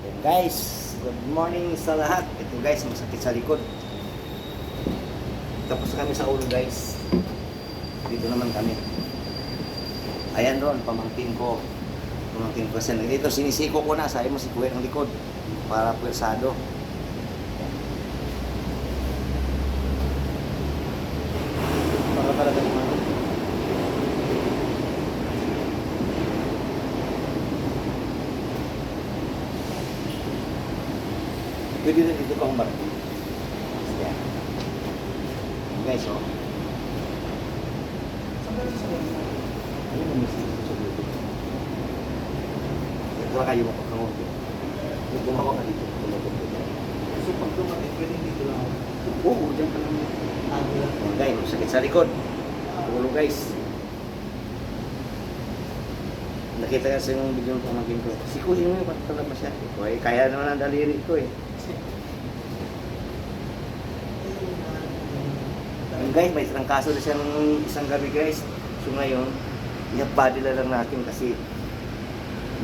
Yan guys, good morning sa lahat. Ito guys, masakit sa likod. Tapos kami sa ulo guys. Dito naman kami. Ayan doon, pamangkin ko. Pamangkin ko kasi dito, sinisiko ko na. Sabi mo si Kuya ng likod. Para pwersado. Para talaga naman. Pwede na dito kang barko. Yan. Guys, oh. Ano mo mismo sa dito? Ito kayo mapagkakot. Kung gumawa ka dito, tumagod ko dyan. So pag dumating, pwede dito lang ako. Oo, dyan ka lang. Guys, sakit sa likod. Ulo guys. Nakita kasi yung video ng pamangkin ko. Si Kuya mo, ba't talaga siya? Kaya naman ang daliri ko eh. Guys, may isang kaso na siya nung isang gabi guys. So ngayon, i-body lang natin kasi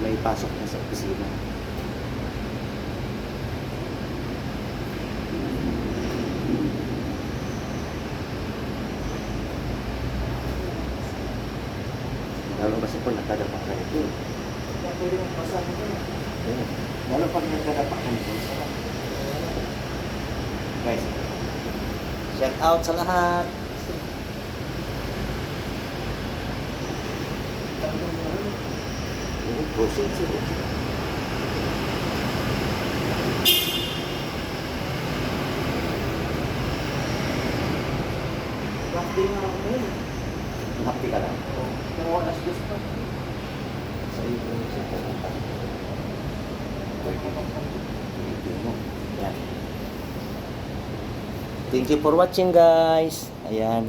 may pasok na sa opisina. Lalo kasi po nakadapak ka ito. Kaya pwede mong pasahin ko na. Lalo pag nakadapak ka nito. Guys, shout out sa lahat. Proceed sila. Last day nga ako ngayon. Happy ka lang. Pero alas dos pa. Sa iyo po sa pupunta. Yan. Thank you for watching guys. Ayan.